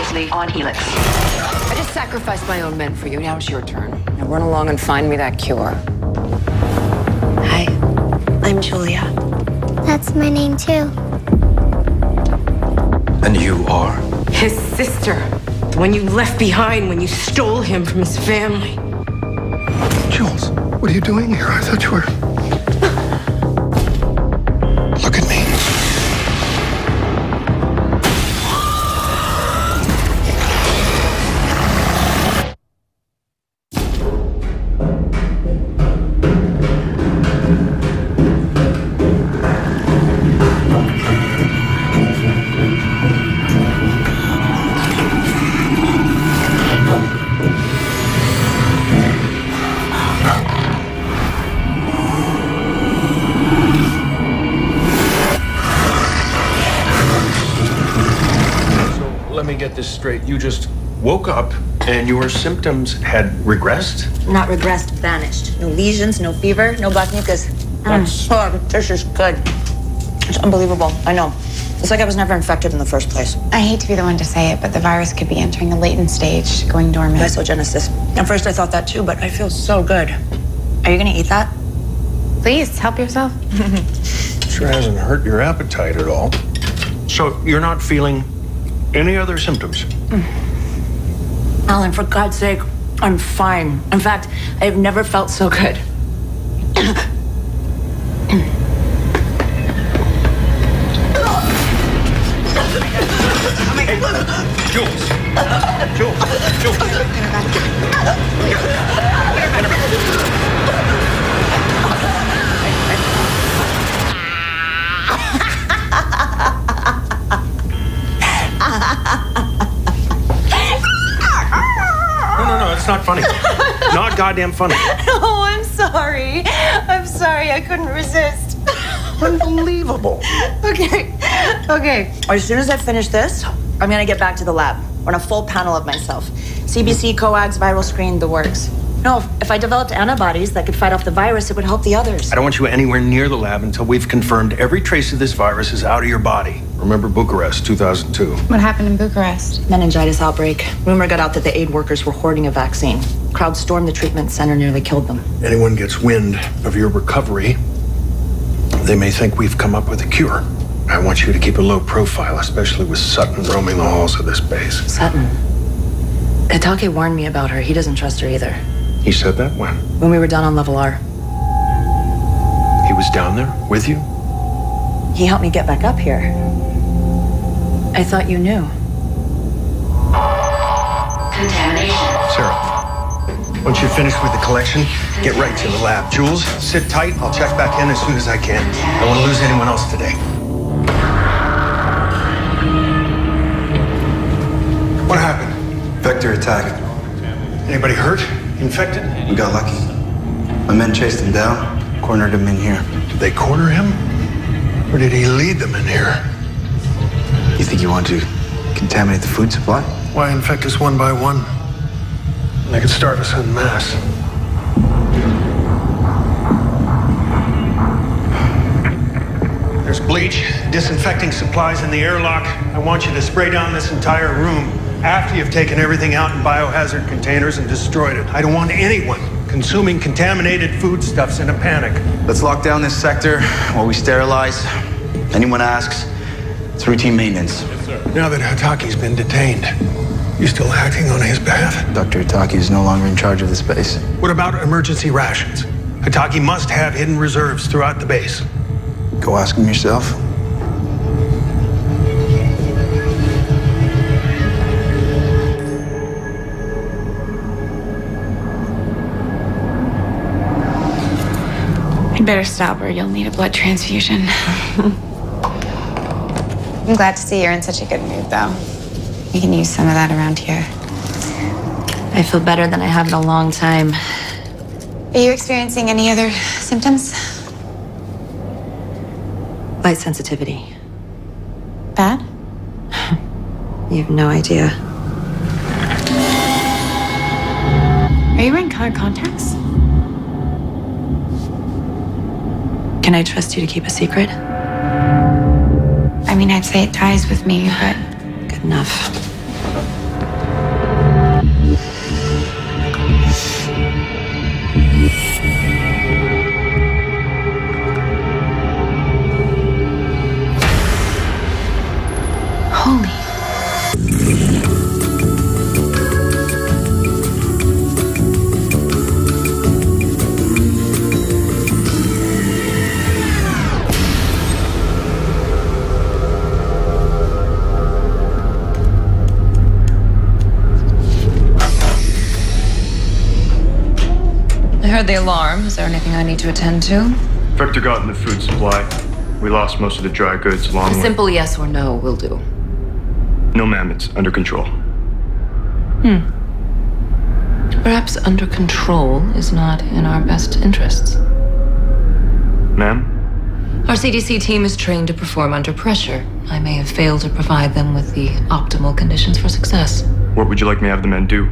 previously on Helix. I just sacrificed my own men for you. Now it's your turn. Now run along and find me that cure. Hi, I'm Julia. That's my name too. And you are? His sister. The one you left behind when you stole him from his family. Jules, what are you doing here? I thought you were... Look at me. Let me get this straight. You just woke up and your symptoms had regressed? Not regressed, vanished. No lesions, no fever, no black mucus. This is good. It's unbelievable. I know. It's like I was never infected in the first place. I hate to be the one to say it, but the virus could be entering a latent stage, going dormant. Lysogenesis. At first I thought that too, but I feel so good. Are you gonna eat that? Please, help yourself. Sure hasn't hurt your appetite at all. So you're not feeling any other symptoms? Alan, for God's sake, I'm fine. In fact, I have never felt so good. Jules! No, it's not funny. Not goddamn funny. Oh, I'm sorry. I'm sorry. I couldn't resist. Unbelievable. Okay. As soon as I finish this, I'm gonna get back to the lab. Run a full panel of myself. CBC, coags, viral screen, the works. No, if I developed antibodies that could fight off the virus, it would help the others. I don't want you anywhere near the lab until we've confirmed every trace of this virus is out of your body. Remember Bucharest, 2002. What happened in Bucharest? Meningitis outbreak. Rumor got out that the aid workers were hoarding a vaccine. Crowd stormed the treatment center, nearly killed them. Anyone gets wind of your recovery, they may think we've come up with a cure. I want you to keep a low profile, especially with Sutton roaming the halls of this base. Sutton. Hitake warned me about her. He doesn't trust her either. He said that when? When we were down on level R. He was down there with you? He helped me get back up here. I thought you knew. Contamination. Sarah, once you're finished with the collection, get right to the lab. Jules, sit tight. I'll check back in as soon as I can. I don't want to lose anyone else today. What happened? Vector attack. Anybody hurt? Infected? We got lucky. My men chased him down, cornered him in here. Did they corner him? Or did he lead them in here? You think you want to contaminate the food supply? Why infect us one by one? They could starve us en masse. There's bleach, disinfecting supplies in the airlock. I want you to spray down this entire room after you've taken everything out in biohazard containers and destroyed it. I don't want anyone consuming contaminated foodstuffs in a panic. Let's lock down this sector while we sterilize. Anyone asks, it's routine maintenance. Yes, sir. Now that Hitaki's been detained, you still acting on his behalf? Dr. Hitaki is no longer in charge of this base. What about emergency rations? Hitaki must have hidden reserves throughout the base. Go ask him yourself. I'd better stop or you'll need a blood transfusion. I'm glad to see you're in such a good mood, though. We can use some of that around here. I feel better than I have in a long time. Are you experiencing any other symptoms? Light sensitivity. Bad? You have no idea. Are you wearing colored contacts? Can I trust you to keep a secret? I mean, I'd say it ties with me, but... Good enough. heard the alarm. Is there anything I need to attend to? Vector got in the food supply. We lost most of the dry goods along A with... simple yes or no will do. No, ma'am, it's under control. Perhaps under control is not in our best interests. Ma'am? Our CDC team is trained to perform under pressure. I may have failed to provide them with the optimal conditions for success. What would you like me to have the men do?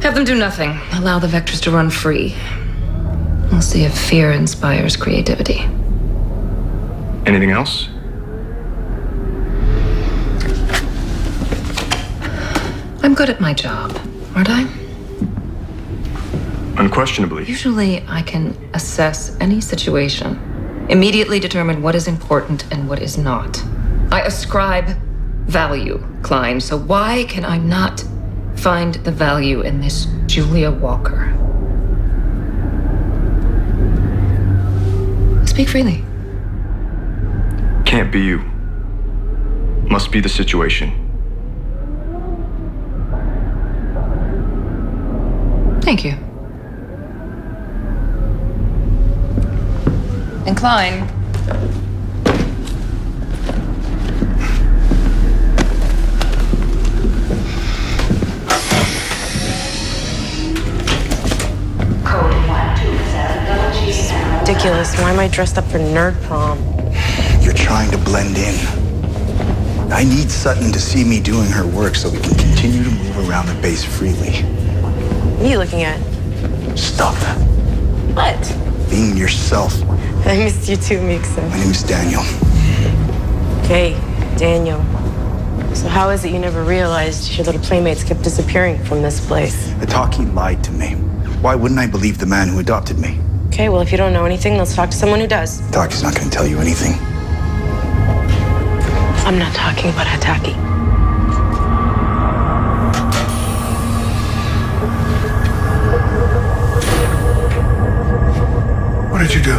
Have them do nothing. Allow the vectors to run free. We'll see if fear inspires creativity. Anything else? I'm good at my job, aren't I? Unquestionably. Usually I can assess any situation, immediately determine what is important and what is not. I ascribe value, Klein, so why can I not find the value in this Julia Walker? Speak freely. Can't be you. Must be the situation. Thank you. And Klein. Code 127 Ridiculous. Why am I dressed up for nerd prom? You're trying to blend in. I need Sutton to see me doing her work so we can continue to move around the base freely. What are you looking at? Stop that. What? Being yourself. I missed you too, Mixa. My name's Daniel. Okay, Daniel. So how is it you never realized your little playmates kept disappearing from this place? Itaki lied to me. Why wouldn't I believe the man who adopted me? Okay, well, if you don't know anything, let's talk to someone who does. Itaki's not going to tell you anything. I'm not talking about Hataki. What did you do?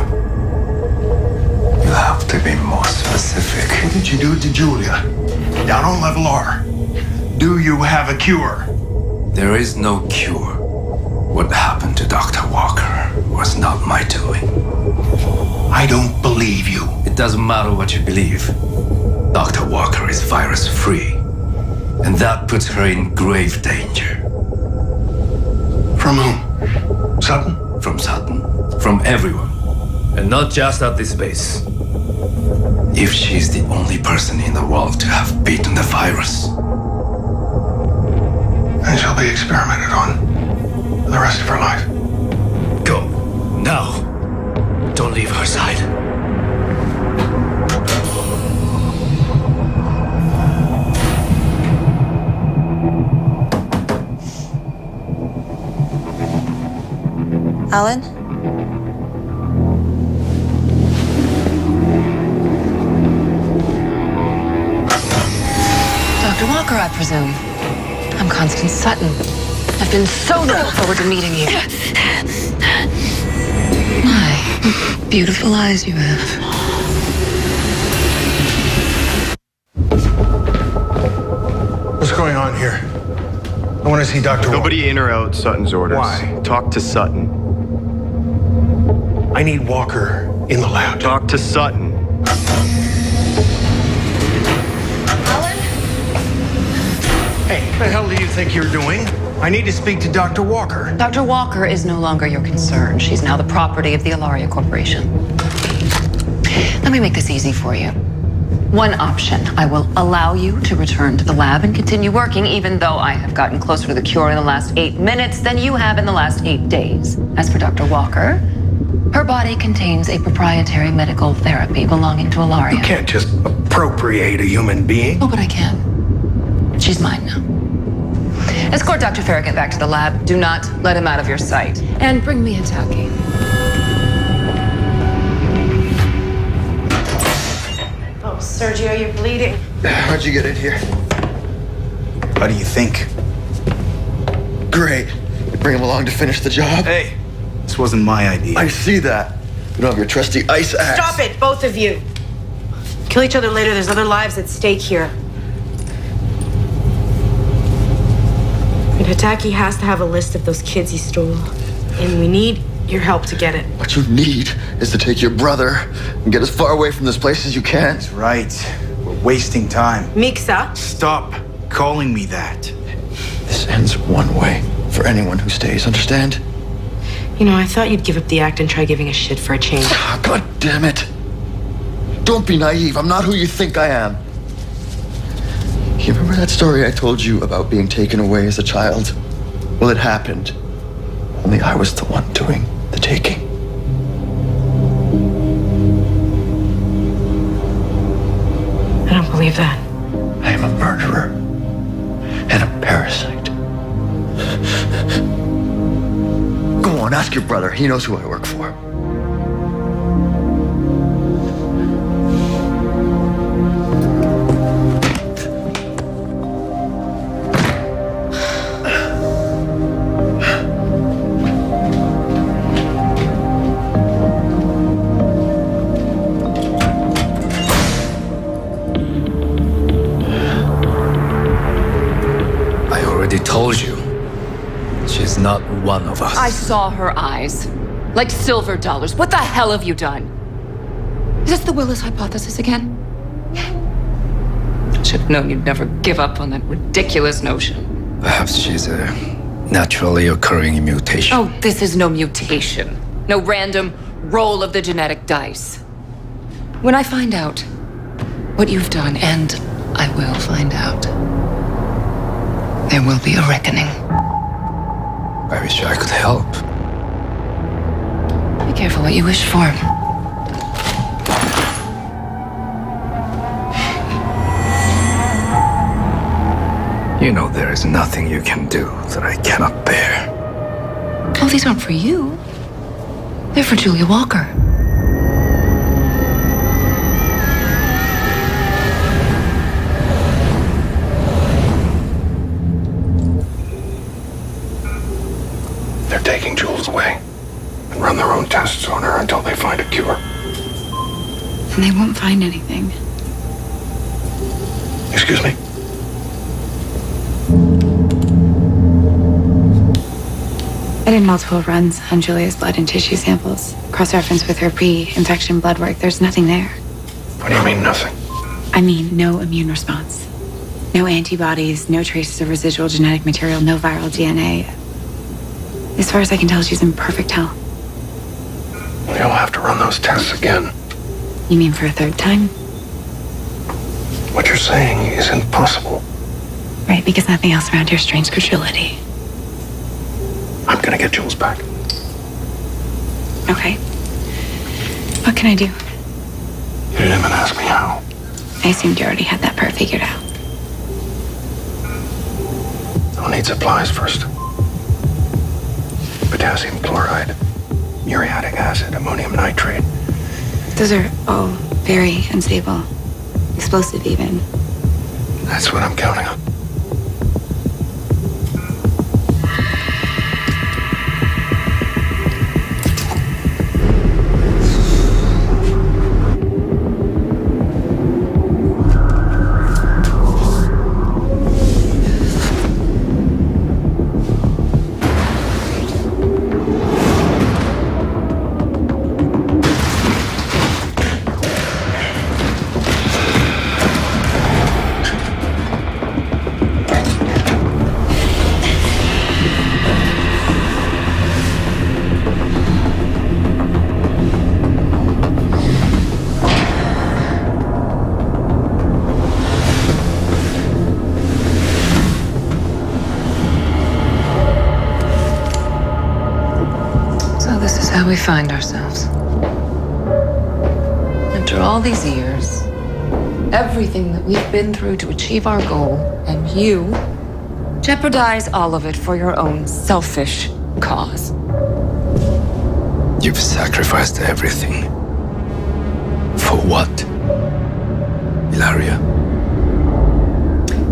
You have to be more specific. What did you do to Julia? Down on level R. Do you have a cure? There is no cure. What happened to Dr. Walker was not my doing. I don't believe you. It doesn't matter what you believe. Dr. Walker is virus-free, and that puts her in grave danger. From whom? Sutton? From Sutton, from everyone, and not just at this base. If she's the only person in the world to have beaten the virus, And she'll be experimented on for the rest of her life. go now. Don't leave her side. Alan? Dr. Walker, I presume. I'm Constance Sutton. I've been so looking forward to meeting you. My, beautiful eyes you have. What's going on here? I want to see Dr. Nobody in or out Sutton's orders. Why? Talk to Sutton. I need Walker in the lab. Talk to Sutton. Hey, what the hell do you think you're doing? I need to speak to Dr. Walker. Dr. Walker is no longer your concern. She's now the property of the Ilaria Corporation. Let me make this easy for you. One option, I will allow you to return to the lab and continue working, even though I have gotten closer to the cure in the last 8 minutes than you have in the last 8 days. As for Dr. Walker, her body contains a proprietary medical therapy belonging to Ilaria. You can't just appropriate a human being. Oh, but I can. She's mine now. Escort Dr. Farragut back to the lab. Do not let him out of your sight. And bring me Hataki. Oh, Sergio, you're bleeding. How'd you get in here? How do you think? Great. You bring him along to finish the job? Hey, this wasn't my idea. I see that. You don't have your trusty ice axe. Stop it, both of you. Kill each other later. There's other lives at stake here. And Hitaki has to have a list of those kids he stole. And we need your help to get it. What you need is to take your brother and get as far away from this place as you can. That's right. We're wasting time. Mixa. Stop calling me that. This ends one way for anyone who stays, understand? You know, I thought you'd give up the act and try giving a shit for a change. God damn it. Don't be naive. I'm not who you think I am. You remember that story I told you about being taken away as a child? Well, it happened. Only I was the one doing the taking. I don't believe that. I am a murderer and a parasite. Go on, ask your brother. He knows who I work for. Told you. She's not one of us. I saw her eyes. Like silver dollars. What the hell have you done? Is this the Willis hypothesis again? Should have known you'd never give up on that ridiculous notion. Perhaps she's a naturally occurring mutation. Oh, this is no mutation. No random roll of the genetic dice. When I find out what you've done, and I will find out, there will be a reckoning. I wish I could help. Be careful what you wish for. You know there is nothing you can do that I cannot bear. Oh, these aren't for you. They're for Julia Walker. They're taking Jules away and run their own tests on her until they find a cure. And they won't find anything. Excuse me? I did multiple runs on Julia's blood and tissue samples. Cross-reference with her pre-infection blood work. There's nothing there. What do you mean, nothing? I mean, no immune response. No antibodies, no traces of residual genetic material, no viral DNA. As far as I can tell, she's in perfect health. You'll have to run those tests again. You mean for a third time? What you're saying is impossible. Right, because nothing else around here strains credulity. I'm gonna get Jules back. Okay. What can I do? You didn't even ask me how. I assumed you already had that part figured out. I'll need supplies first. Potassium chloride, muriatic acid, ammonium nitrate. Those are all very unstable. Explosive even. That's what I'm counting on. How we find ourselves. After all these years, everything that we've been through to achieve our goal, and you jeopardize all of it for your own selfish cause. You've sacrificed everything. For what? Ilaria?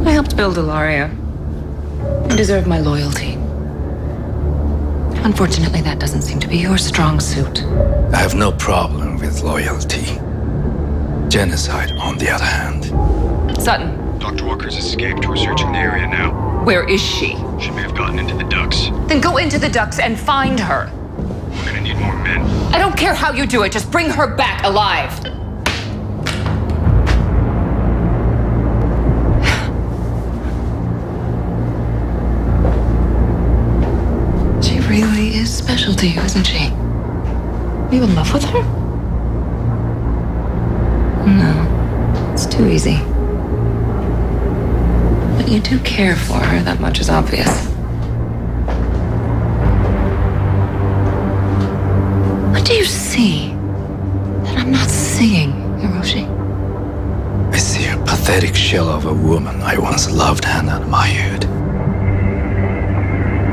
I helped build Ilaria. You deserve my loyalty. Unfortunately, that doesn't seem to be your strong suit. I have no problem with loyalty. Genocide, on the other hand. Sutton. Dr. Walker's escaped. We're searching the area now. Where is she? She may have gotten into the ducts. Then go into the ducts and find her. We're gonna need more men. I don't care how you do it, just bring her back alive. She really is special to you, isn't she? Are you in love with her? No, it's too easy. But you do care for her, that much is obvious. What do you see that I'm not seeing, Hiroshi? I see a pathetic shell of a woman I once loved and admired,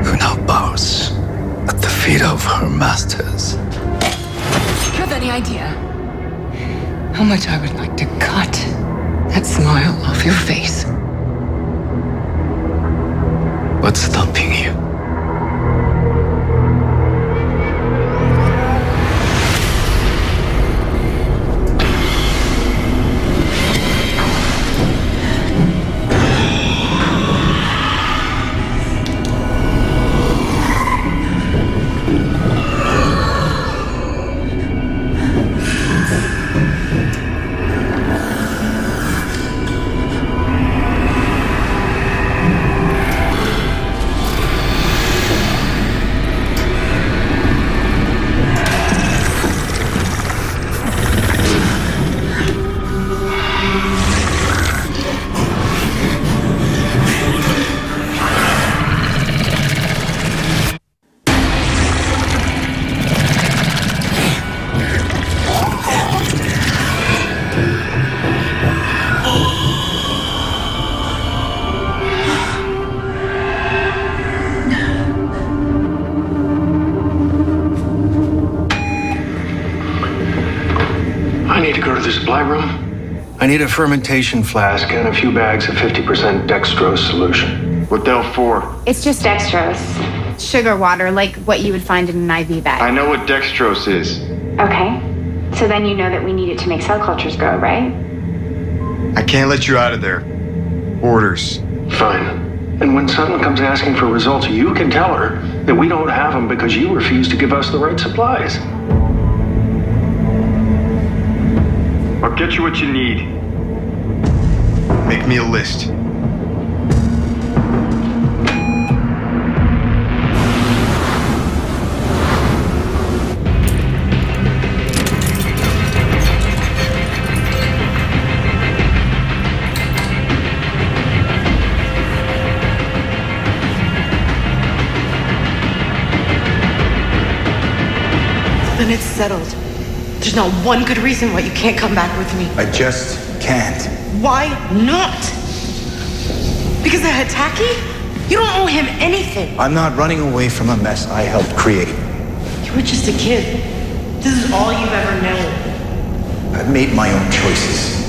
who now bows at the feet of her masters. Do you have any idea how much I would like to cut that smile off your face? What's stopping you? I need a fermentation flask and a few bags of 50% dextrose solution. What the hell for? It's just dextrose. Sugar water, like what you would find in an IV bag. I know what dextrose is. Okay. So then you know that we need it to make cell cultures grow, right? I can't let you out of there. Orders. Fine. And when Sutton comes asking for results, you can tell her that we don't have them because you refuse to give us the right supplies. I'll get you what you need. Make me a list. Then it's settled. There's not one good reason why you can't come back with me. I just can't. Why not? Because of Hitaki? You don't owe him anything. I'm not running away from a mess I helped create. You were just a kid. This is all you've ever known. I've made my own choices.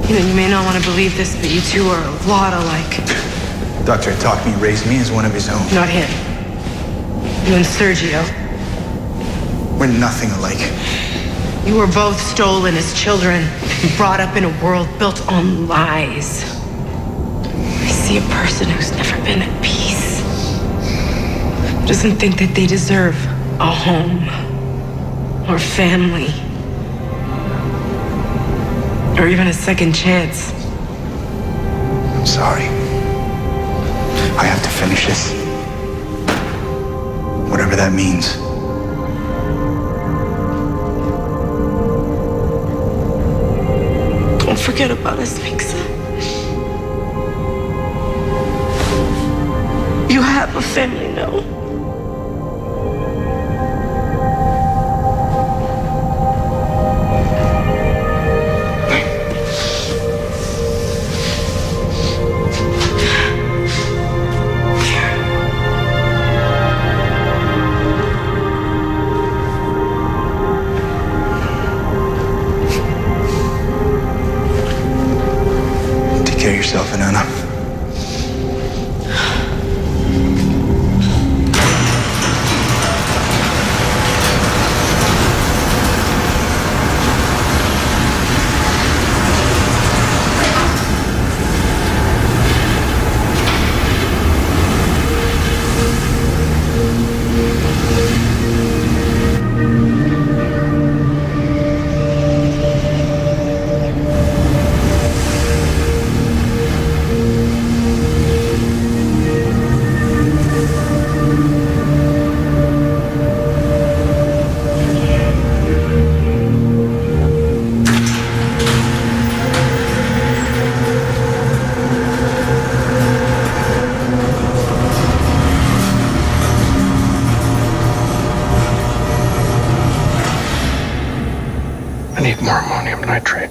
You know, you may not want to believe this, but you two are a lot alike. Dr. Takumi raised me as one of his own. Not him. You and Sergio. We're nothing alike. You were both stolen as children, brought up in a world built on lies. I see a person who's never been at peace. Who doesn't think that they deserve a home, or family, or even a second chance. I'm sorry. I have to finish this. Whatever that means. Don't forget about us, Mixa. You have a family now. Take care of yourself, Inanna. more ammonium nitrate.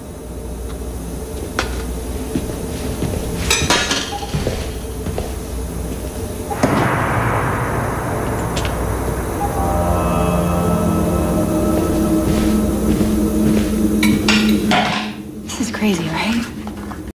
This is crazy, right?